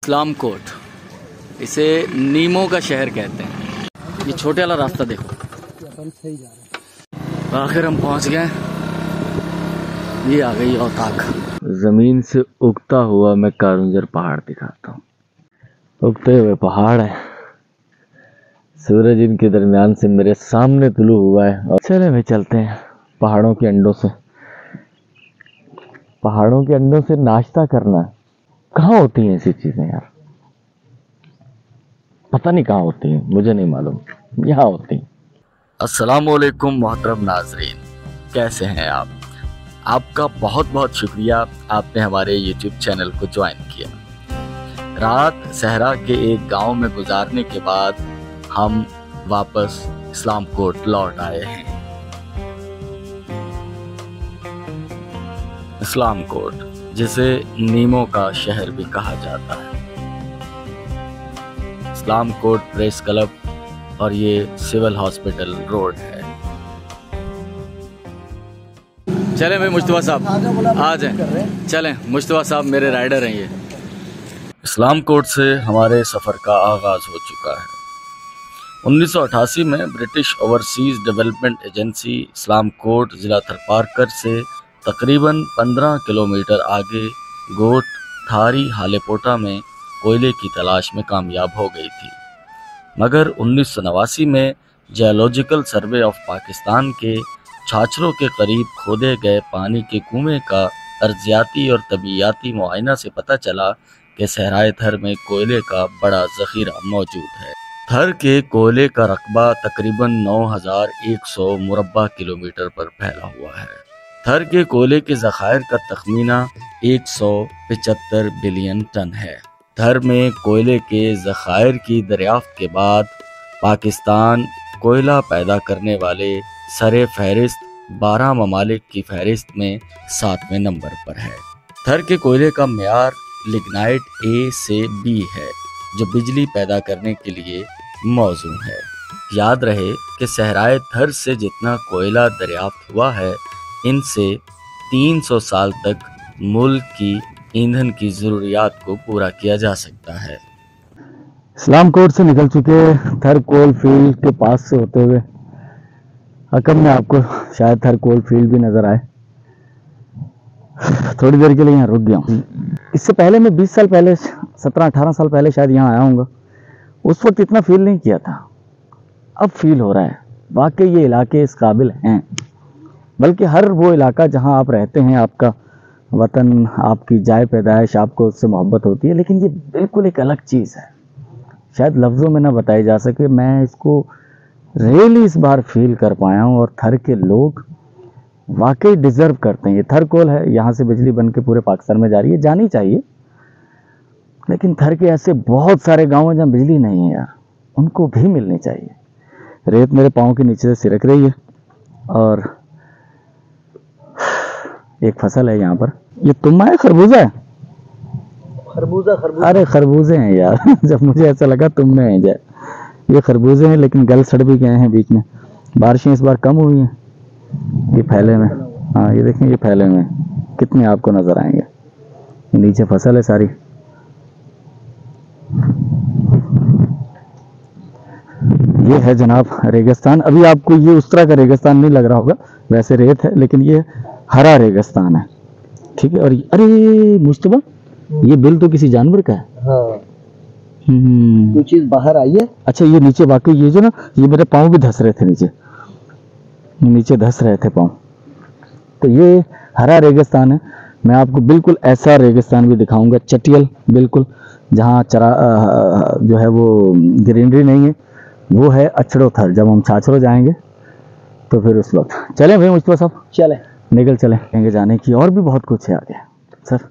इस्लाम coat, इसे नीमों का शहर कहते हैं। ये छोटे वाला रास्ता देखो, आखिर हम पहुंच गए। ये आ गई औताक। जमीन से उगता हुआ मैं कारुंजर पहाड़ दिखाता हूँ। उगते हुए पहाड़ है, सूरज इनके दरमियान से मेरे सामने तुलू हुआ है। और चले भाई चलते हैं पहाड़ों के अंडों से। पहाड़ों के अंडों से नाश्ता करना, कहाँ होती हैं ऐसी चीजें यार? पता नहीं कहाँ होती हैं, मुझे नहीं मालूम, यहाँ होती हैं। अस्सलामुअलैकुम मोहतरम नाजरीन, कैसे हैं आप? आपका बहुत बहुत शुक्रिया, आपने हमारे YouTube चैनल को ज्वाइन किया। रात सहरा के एक गांव में गुजारने के बाद हम वापस इस्लाम कोट लौट आए हैं। इस्लाम कोट, जिसे नीमों का शहर भी कहा जाता है। इस्लाम कोट प्रेस क्लब और ये सिविल हॉस्पिटल रोड है। चलें भाई मुश्तबा साहब आ जाएं, चलें मुश्तबा साहब मेरे राइडर हैं। ये इस्लाम कोट से हमारे सफ़र का आगाज़ हो चुका है। 1988 में ब्रिटिश ओवरसीज़ डेवलपमेंट एजेंसी इस्लाम कोट ज़िला थरपारकर से तकरीबन 15 किलोमीटर आगे गोट थारी हालेपोटा में कोयले की तलाश में कामयाब हो गई थी, मगर 1989 में जियोलॉजिकल सर्वे ऑफ पाकिस्तान के छाछरों के करीब खोदे गए पानी के कुएं का अर्जियाती और तबीयाती मुआयना से पता चला कि सहराए थर में कोयले का बड़ा ज़ख़ीरा मौजूद है। थर के कोयले का रकबा तकरीबन 9100 मुरब्बा किलोमीटर पर फैला हुआ है। थर के कोयले के ज़खायर का तखमीना 175 बिलियन टन है। थर में कोयले के ज़खायर की दरियाफ्त के बाद पाकिस्तान कोयला पैदा करने वाले सरे फहरिस्त 12 ममालिक की फहरिस्त में 7वें नंबर पर है। थर के कोयले का म्यार लिग्नाइट A से B है, जो बिजली पैदा करने के लिए मौजूद है। याद रहे कि सहराए थर से जितना कोयला दरियाफ्त हुआ है, इनसे 300 साल तक मुल्क की ईंधन की ज़रूरियात को पूरा किया जा सकता है। इस्लाम कोट से निकल चुके थर कोल फील्ड के पास से होते हुए अकब में आपको शायद थर कोल फील्ड भी नज़र आए। थोड़ी देर के लिए यहाँ रुक गया हूँ। इससे पहले मैं 20 साल पहले 17-18 साल पहले शायद यहाँ आया हूँगा। उस वक्त इतना फील नहीं किया था, अब फील हो रहा है। वाकई ये इलाके इस काबिल हैं, बल्कि हर वो इलाका जहाँ आप रहते हैं, आपका वतन, आपकी जाए पैदाइश, आपको उससे मोहब्बत होती है, लेकिन ये बिल्कुल एक अलग चीज़ है, शायद लफ्ज़ों में ना बताई जा सके। मैं इसको रियली इस बार फील कर पाया हूँ, और थर के लोग वाकई डिज़र्व करते हैं। ये थर कोल है, यहाँ से बिजली बन के पूरे पाकिस्तान में जा रही है, जानी चाहिए, लेकिन थर के ऐसे बहुत सारे गाँव हैं जहाँ बिजली नहीं है यार, उनको भी मिलनी चाहिए। रेत मेरे पाँव के नीचे से सिरक रही है, और एक फसल है यहाँ पर। ये तुम्मा है, खरबूजा है? खरबूजा। अरे खरबूजे हैं यार जब मुझे ऐसा लगा तुमने हैं जाए। ये खरबूजे हैं, लेकिन गल सड़ भी गए हैं बीच में। बारिशें इस बार कम हुई हैं। ये फैले में, हाँ ये देखें, ये फैले में कितने आपको नजर आएंगे। नीचे फसल है सारी। ये है जनाब रेगिस्तान। अभी आपको ये उस तरह का रेगिस्तान नहीं लग रहा होगा, वैसे रेत है, लेकिन ये हरा रेगिस्तान है, ठीक है। और अरे मुस्तफा, ये बिल तो किसी जानवर का है। हाँ। कोई चीज बाहर आई है। अच्छा, ये नीचे वाकई ये जो ना, ये मेरे पाँव भी धस रहे थे, नीचे धस रहे थे पाँव। तो ये हरा रेगिस्तान है। मैं आपको बिल्कुल ऐसा रेगिस्तान भी दिखाऊंगा, चटियल बिल्कुल, जहाँ जो है वो ग्रीनरी नहीं है, वो है अचड़ो थर। जब हम छाछरो जाएंगे तो फिर उस वक्त चलें भाई मुस्तफा साहब, चलें, निकल चलें। कहेंगे जाने की और भी बहुत कुछ है आगे सर।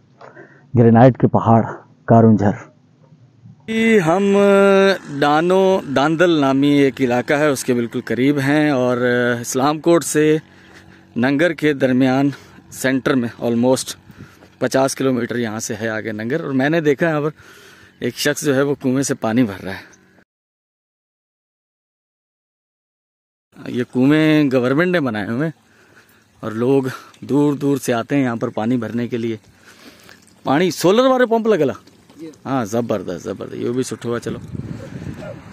ग्रेनाइट के पहाड़, कारुंझर। हम दांदल नामी एक इलाका है, उसके बिल्कुल करीब हैं, और इस्लाम कोट से नंगर के दरमियान सेंटर में ऑलमोस्ट 50 किलोमीटर यहाँ से है आगे नंगर। और मैंने देखा यहाँ पर एक शख्स जो है वो कुएं से पानी भर रहा है। ये कुएं गवर्नमेंट ने बनाए हुए हैं, और लोग दूर दूर से आते हैं यहाँ पर पानी भरने के लिए। पानी सोलर वाले पंप लगेला हाँ ज़बरदस्त ज़बरदस्त, ये भी सुट हुआ। चलो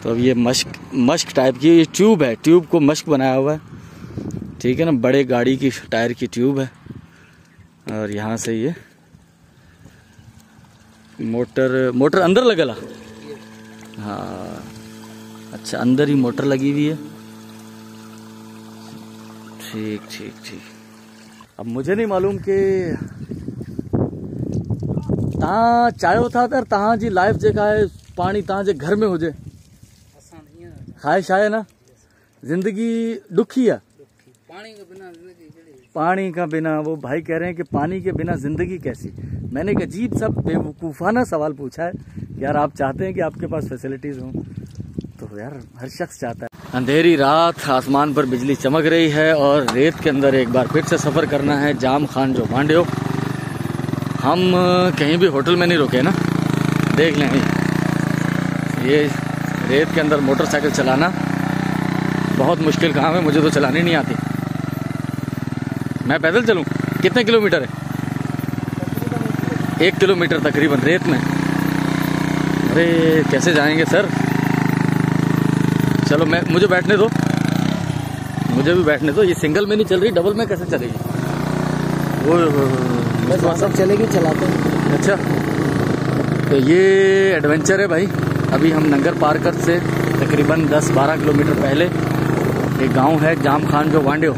तो अब ये मश्क टाइप की ये ट्यूब है, ट्यूब को मश्क बनाया हुआ है, ठीक है ना, बड़े गाड़ी की टायर की ट्यूब है। और यहाँ से ये मोटर अंदर लगल। हाँ अच्छा, अंदर ही मोटर लगी हुई है। ठीक ठीक ठीक। अब मुझे नहीं मालूम कि तहाँ चायो था तर तहाँ जी लाइफ जेका है पानी तहाँ जे घर में हो जाए ख्वाहिश है ना। जिंदगी दुखी है, पानी का बिना। वो भाई कह रहे हैं कि पानी के बिना जिंदगी कैसी। मैंने एक अजीब सा बेवकूफ़ाना सवाल पूछा है, यार आप चाहते हैं कि आपके पास फैसिलिटीज़ हों? तो यार हर शख्स चाहता है। अंधेरी रात, आसमान पर बिजली चमक रही है और रेत के अंदर एक बार फिर से सफ़र करना है जाम खान जो मांडियो। हम कहीं भी होटल में नहीं रुके ना, देख लें ये रेत के अंदर मोटरसाइकिल चलाना बहुत मुश्किल काम है, मुझे तो चलानी नहीं आती। मैं पैदल चलूं? कितने किलोमीटर है? 1 किलोमीटर तकरीबन रेत में। अरे कैसे जाएंगे सर? चलो मुझे बैठने दो, मुझे भी बैठने दो। ये सिंगल में नहीं चल रही, डबल में कैसे चलेगी? वो सब चलेगी, चलाते हैं। अच्छा तो ये एडवेंचर है भाई। अभी हम नंगर पार्कर से तकरीबन 10-12 किलोमीटर पहले एक गांव है जाम खान जो वांडियो,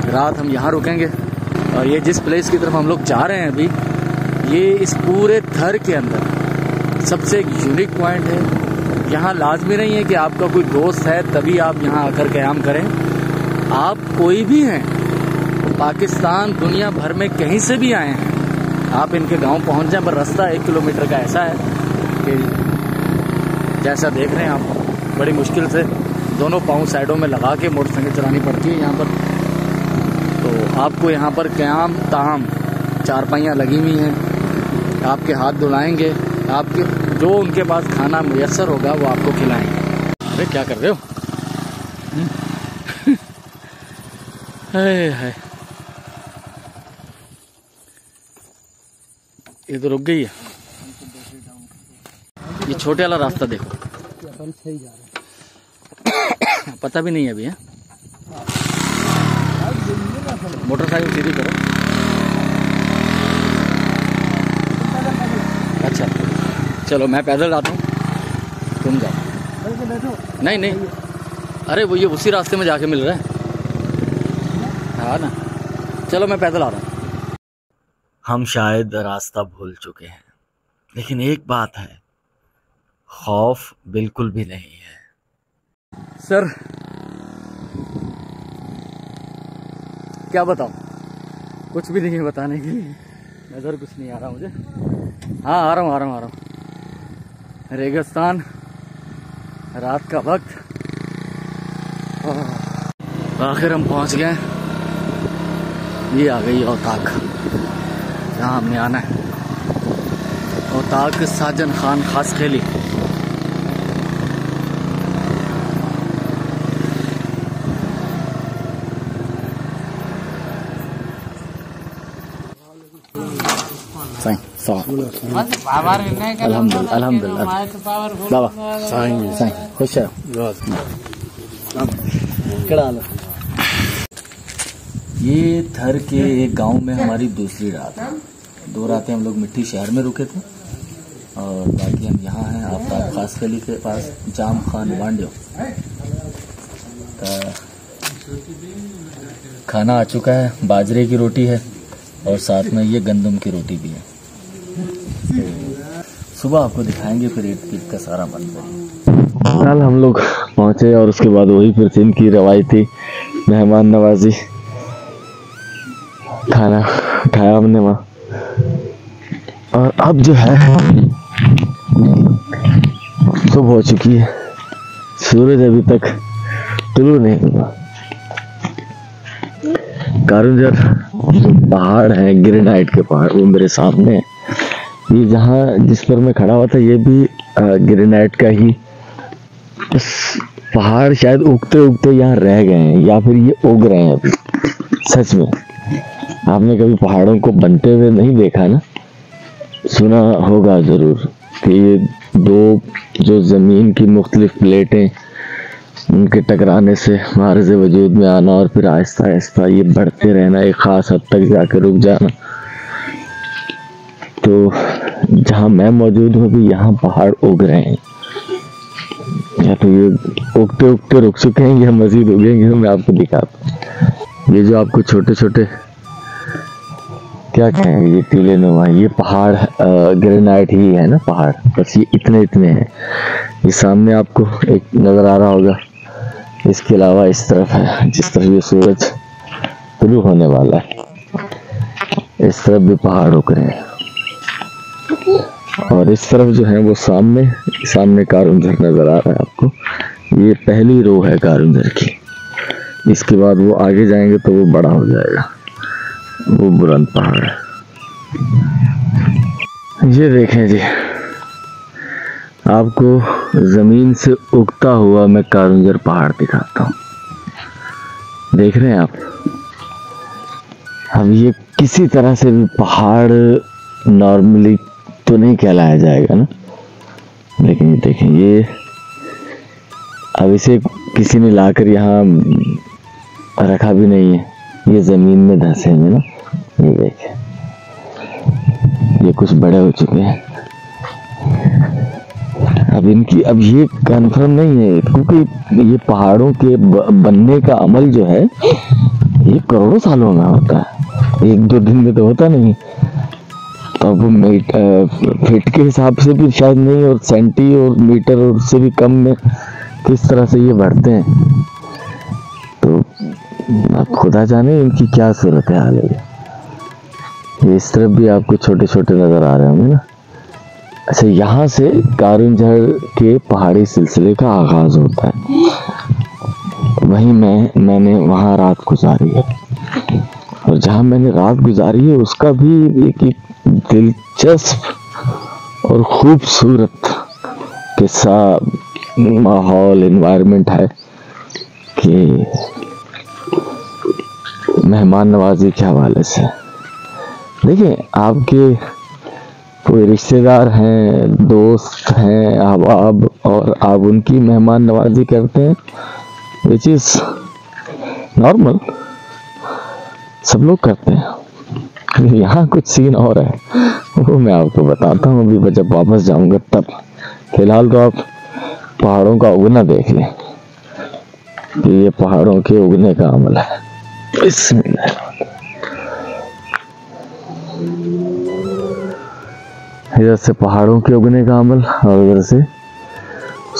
रात हम यहाँ रुकेंगे। और ये जिस प्लेस की तरफ हम लोग जा रहे हैं अभी, ये इस पूरे थर के अंदर सबसे एक यूनिक पॉइंट है। यहाँ लाजमी नहीं है कि आपका कोई दोस्त है तभी आप यहाँ आकर क़याम करें। आप कोई भी हैं, पाकिस्तान दुनिया भर में कहीं से भी आए हैं, आप इनके गांव पहुँच जाएं। पर रास्ता 1 किलोमीटर का ऐसा है कि जैसा देख रहे हैं आप, बड़ी मुश्किल से दोनों पाँव साइडों में लगा के मोटरसाइकिल चलानी पड़ती है यहाँ पर। तो आपको यहाँ पर क़याम ताम चारपाइयाँ लगी हुई हैं, आपके हाथ धुलाएंगे, आपके जो उनके पास खाना मुयस्सर होगा वो आपको खिलाएंगे। अरे क्या कर रहे हो? है ये तो रुक गई है। ये छोटे वाला रास्ता देखो, पता भी नहीं है अभी है। मोटरसाइकिल सीधी करो। अच्छा चलो मैं पैदल आता हूँ, तुम जाओ। नहीं नहीं, अरे वो ये उसी रास्ते में जाके मिल रहा है। हाँ ना, चलो मैं पैदल आ रहा हूँ। हम शायद रास्ता भूल चुके हैं, लेकिन एक बात है, खौफ बिल्कुल भी नहीं है। सर क्या बताऊं, कुछ भी नहीं है बताने के लिए, नज़र कुछ नहीं आ रहा मुझे। हाँ आ रहा हूँ। रेगिस्तान, रात का वक्त, आखिर हम पहुंच गए। ये आ गई औताक, जहाँ हमने आना है। औताक साजन खान खास खेली। अल्हम्दुलिल्लाह बाबा साईं खुश है। ये थर के एक गांव में हमारी दूसरी रात है। 2 रातें हम लोग मिट्टी शहर में रुके थे और बाकी हम यहाँ हैं आफ्ताब खास गली के पास जाम खान वांडियो। खाना आ चुका है, बाजरे की रोटी है और साथ में ये गंदम की रोटी भी है। सुबह आपको दिखाएंगे फिर ईद का सारा मंजर। कल हम लोग पहुंचे और उसके बाद वही फिर से इनकी रवायती मेहमान नवाजी, खाना खाया हमने वहाँ। और अब जो है सुबह हो चुकी है, सूरज अभी तक तुलू नहीं हुआ। कारुंजर जो पहाड़ है, ग्रेनाइट के पहाड़, वो मेरे सामने है। ये जहाँ जिस पर मैं खड़ा हुआ था ये भी ग्रेनाइट का ही पहाड़। शायद उगते उगते यहाँ रह गए हैं या फिर ये उग रहे हैं अभी। सच में आपने कभी पहाड़ों को बनते हुए नहीं देखा ना? सुना होगा जरूर। कि ये दो जो ज़मीन की मुख्तलिफ प्लेटें उनके टकराने से हमारे से वजूद में आना और फिर आहिस्ता आहिस्ता ये बढ़ते रहना, एक ख़ास हद तक जाकर रुक जाना। तो जहाँ मैं मौजूद हूँ अभी यहाँ पहाड़ उग रहे हैं, या तो ये उगते उगते रुक चुके हैं या मज़ीद उगेंगे। मैं आपको दिखाता हूँ। ये जो आपको छोटे छोटे क्या कहेंगे, ये टीले नुमा, ये पहाड़ ग्रेनाइट ही है ना पहाड़, बस ये इतने इतने हैं। ये सामने आपको एक नज़र आ रहा होगा, इसके अलावा इस तरफ है, जिस तरफ ये सूरज तुलू होने वाला है, इस तरफ भी पहाड़ उग रहे हैं। और इस तरफ जो है वो सामने कारुंझर नज़र आ रहा है आपको। ये पहली रो है कारुंझर की। इसके बाद वो आगे जाएंगे तो वो बड़ा हो जाएगा, वो बुलंद पहाड़ है। ये देखें जी, आपको ज़मीन से उगता हुआ मैं कारुंझर पहाड़ दिखाता हूँ। देख रहे हैं आप? अब ये किसी तरह से भी पहाड़ नॉर्मली तो नहीं कहलाया जाएगा ना, लेकिन ये देखें, ये अब इसे किसी ने लाकर यहाँ रखा भी नहीं है, ये ज़मीन में धंसे हैं ना। ये देखें, ये कुछ बड़े हो चुके हैं। अब ये कंफर्म नहीं है, क्योंकि ये पहाड़ों के बनने का अमल जो है ये करोड़ों सालों में होता है, एक दो दिन में तो होता नहीं। तो अब फीट के हिसाब से भी शायद नहीं, और सेंटी और मीटर और उससे भी कम में किस तरह से ये बढ़ते हैं, तो आप खुदा जाने इनकी क्या सूरत हाल है। ये इस तरफ भी आपको छोटे छोटे नज़र आ रहे होंगे ना। अच्छा, यहाँ से कारुंझर के पहाड़ी सिलसिले का आगाज़ होता है। वहीं मैंने वहाँ रात गुजारी है, और जहाँ मैंने रात गुजारी है उसका भी एक दिलचस्प और खूबसूरत किस्सा, माहौल, एनवायरनमेंट है कि मेहमान नवाजी के हवाले से। देखिए, आपके कोई रिश्तेदार हैं, दोस्त हैं, अहबाब, और आप उनकी मेहमान नवाजी करते हैं, विच इज़ नॉर्मल, सब लोग करते हैं। यहाँ कुछ सीन और है, वो मैं आपको बताता हूँ अभी जब वापस जाऊँगा तब। फिलहाल तो आप पहाड़ों का उगना देख लें कि ये पहाड़ों के उगने का अमल है। इधर से पहाड़ों के उगने का अमल और इधर से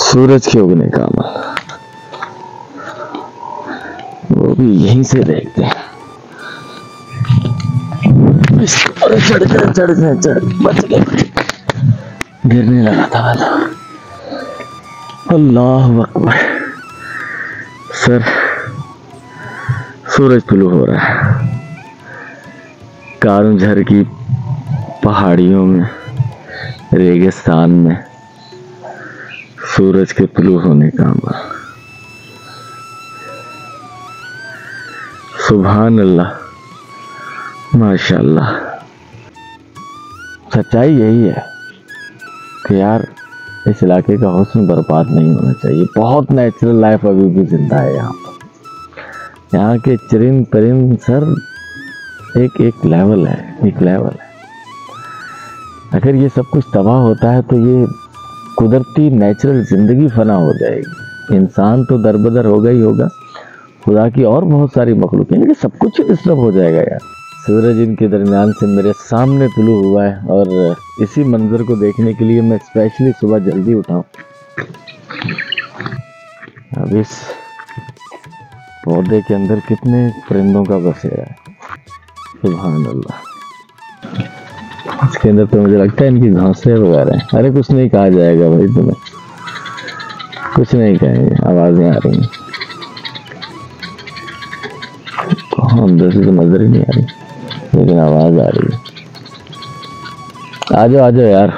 सूरज के उगने का अमल, वो भी यहीं से देखते हैं। चढ़ बच गए, गिरने लगा था वाला। अल्लाह अकबर। सर, सूरज तुलू हो रहा है कारुंझर की पहाड़ियों में, रेगिस्तान में सूरज के तुलू होने का अमल। सुभान अल्लाह, माशाअल्लाह। सच्चाई यही है कि यार इस इलाके का हुस्न बर्बाद नहीं होना चाहिए। बहुत नेचुरल लाइफ अभी भी जिंदा है यहाँ पर। यहाँ के चरिंद परिंद सर एक लेवल है। अगर ये सब कुछ तबाह होता है तो ये कुदरती नेचुरल ज़िंदगी फना हो जाएगी। इंसान तो दरबदर होगा ही होगा, खुदा की और बहुत सारी मखलूक है, लेकिन सब कुछ डिस्टर्ब हो जाएगा यार। सूरज इनके दरमियान से मेरे सामने तुलू हुआ है, और इसी मंजर को देखने के लिए मैं स्पेशली सुबह जल्दी उठा हूँ। अब इस पौधे के अंदर कितने परिंदों का बसेरा है, सुभान अल्लाह। इसके अंदर तो मुझे लगता है इनकी घासें वगैरह हैं। अरे कुछ नहीं कहा जाएगा भाई, तुम्हें कुछ नहीं कहेंगे, आवाज़ें आ रही हैं। अंदर से तो नजर ही नहीं आ रही, लेकिन आवाज आ रही है। आ जाओ यार।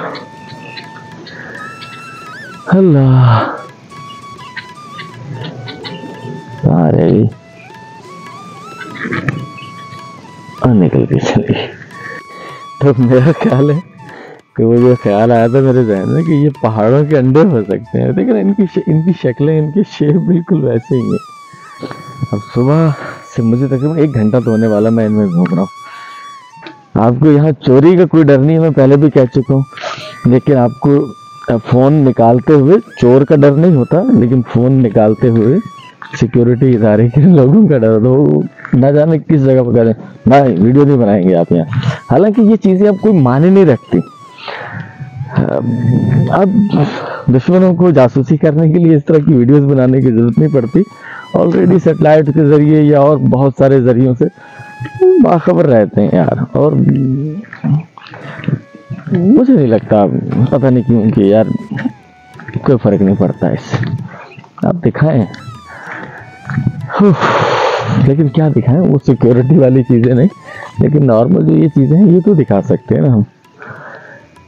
अल्लाह, कहाँ रही? निकल के चली। तो मेरा ख्याल है कि मुझे ख्याल आया था मेरे जहन में कि ये पहाड़ों के अंडे हो सकते हैं। देख रहे हैं इनकी शक्लें, इनके शेप बिल्कुल वैसे ही हैं। अब सुबह से मुझे तकरीबन 1 घंटा तो होने वाला मैं इनमें घूम रहा हूँ। आपको यहाँ चोरी का कोई डर नहीं है, मैं पहले भी कह चुका हूँ, लेकिन आपको फोन निकालते हुए चोर का डर नहीं होता, लेकिन फोन निकालते हुए सिक्योरिटी इदारे के लोगों का डर, तो ना जाने किस जगह पर करें ना, वीडियो नहीं बनाएंगे आप यहाँ। हालांकि ये चीजें अब कोई माने नहीं रखती। अब दुश्मनों को जासूसी करने के लिए इस तरह की वीडियोस बनाने की जरूरत नहीं पड़ती। ऑलरेडी सैटेलाइट के जरिए या और बहुत सारे जरियों से बाखबर रहते हैं यार। और मुझे नहीं लगता, पता नहीं क्यों कि यार कोई फर्क नहीं पड़ता इससे। आप दिखाएं, लेकिन क्या दिखाएं, वो सिक्योरिटी वाली चीजें नहीं, लेकिन नॉर्मल जो ये चीजें हैं ये तो दिखा सकते हैं ना हम।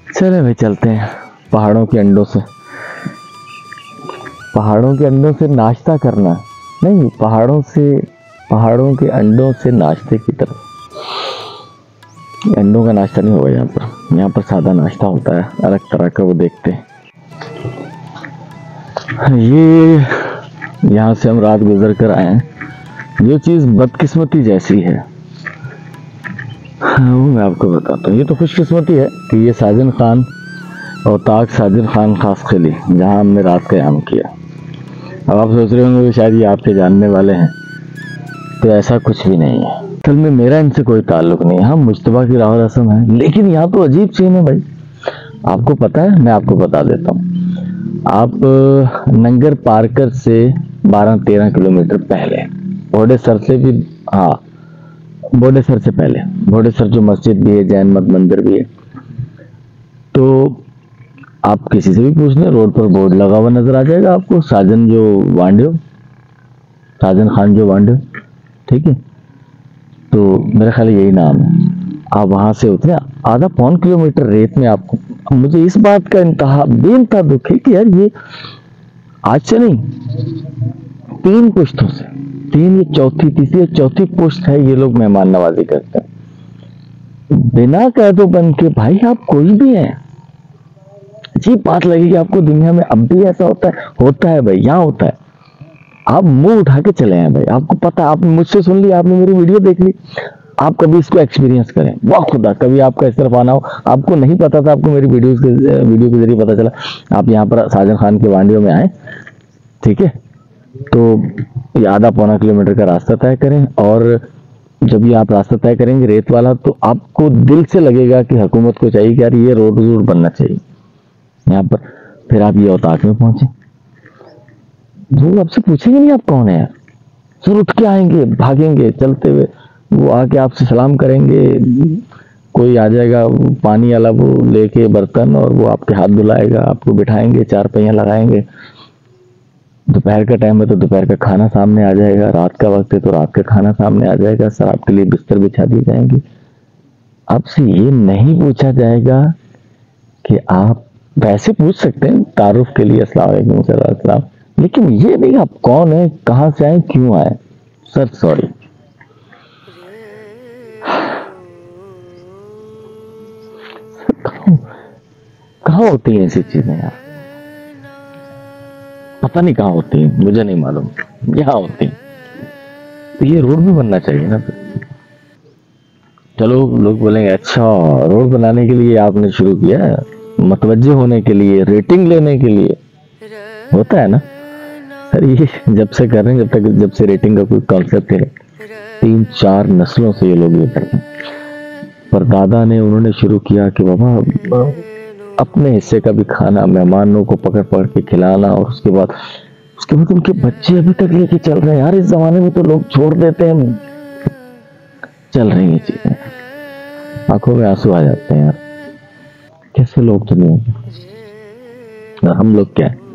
चले भाई चलते हैं पहाड़ों के अंडों से। पहाड़ों के अंडों से नाश्ता करना नहीं, पहाड़ों के अंडों से नाश्ते की तरफ। अंडों का नाश्ता नहीं होगा यहाँ पर सादा नाश्ता होता है अलग तरह का, वो देखते हैं। ये यहाँ से हम रात गुजर कर आए हैं। जो चीज बदकिस्मती जैसी है वो मैं आपको बताता हूँ। ये तो खुशकिस्मती है कि ये साजिद खान और ताक साजिद खान खास खिली जहाँ हमने रात क़याम किया। अब आप सोच रहे होंगे कि शायद ये आपके जानने वाले हैं, तो ऐसा कुछ भी नहीं है। असल में मेरा इनसे कोई ताल्लुक नहीं है। हाँ, मुश्तबा की राह रस्म है, लेकिन यहाँ तो अजीब सीन है भाई। आपको पता है, मैं आपको बता देता हूँ। आप नंगर पार्कर से 12-13 किलोमीटर पहले बोडेसर से भी, हाँ बोडेसर से पहले, बोडेसर जो मस्जिद भी है, जैन मत मंदिर भी है, तो आप किसी से भी पूछ लें, रोड पर बोर्ड लगा हुआ नजर आ जाएगा आपको, साजन खान जो वांडे, ठीक है। तो मेरा ख्याल यही नाम है। आप वहां से उतरे, आधा पौन किलोमीटर रेत में आपको। मुझे इस बात का बेइंतहा दुख है कि यार ये आज से नहीं, 3 पुश्तों से, तीसरी चौथी पुश्त है ये लोग मेहमान नवाजी करते हैं बिना कैदो बन के। भाई आप कोई भी हैं, अजीब बात लगेगी आपको दुनिया में, अब भी ऐसा होता है भाई, यहाँ होता है। आप मुंह उठा के चले हैं भाई, आपको पता, आपने मुझसे सुन लिया, आपने मेरी वीडियो देख ली, आप कभी इसको एक्सपीरियंस करें। वाह खुदा, कभी आपका इस तरफ आना हो, आपको नहीं पता था, आपको मेरी वीडियो के जरिए पता चला, आप यहाँ पर साजिद खान के वांडियों में आए, ठीक है। तो ये आधा पौना किलोमीटर का रास्ता तय करें, और जब ये आप रास्ता तय करेंगे रेत वाला, तो आपको दिल से लगेगा कि हुकूमत को चाहिए कि यार ये रोड जरूर बनना चाहिए यहाँ पर। फिर आप ये औताक में पहुंचे, वो आपसे पूछेंगे नहीं आप कौन है यार, सर उठ के आएंगे, भागेंगे चलते हुए, वो आके आपसे सलाम करेंगे। कोई आ जाएगा पानी वाला वो लेके बर्तन, और वो आपके हाथ धुलाएगा, आपको बिठाएंगे, 4 पहिया लगाएंगे। दोपहर का टाइम है तो दोपहर का खाना सामने आ जाएगा, रात का वक्त है तो रात का खाना सामने आ जाएगा, सर आपके लिए बिस्तर बिछा दी जाएंगे। आपसे ये नहीं पूछा जाएगा कि आप, वैसे पूछ सकते हैं तारुफ के लिए अस्सलाम वालेकुम सलाम, लेकिन ये नहीं आप कौन है, कहां से आए, क्यों आए, सर सॉरी। कहाँ होती हैं ऐसी चीजें यार, पता नहीं कहाँ होती हैं, मुझे नहीं मालूम, यहाँ होती हैं। तो ये रोड भी बनना चाहिए ना फिर। चलो लोग बोलेंगे अच्छा रोड बनाने के लिए आपने शुरू किया, मतवज्जे होने के लिए, रेटिंग लेने के लिए, होता है ना सर। ये जब से कर रहे हैं, जब से रेटिंग का कोई कॉन्सेप्ट है, 3-4 नस्लों से ये लोग ये करते हैं। पर दादा ने, उन्होंने शुरू किया कि बाबा अपने हिस्से का भी खाना, मेहमानों को पकड़ पकड़ के खिलाना, और उसके बाद उनके बच्चे अभी तक लेके चल रहे हैं यार। इस जमाने में तो लोग छोड़ देते हैं, चल रही है चीजें, आंखों में आंसू आ जाते हैं यार। कैसे लोग चले, हम लोग क्या है।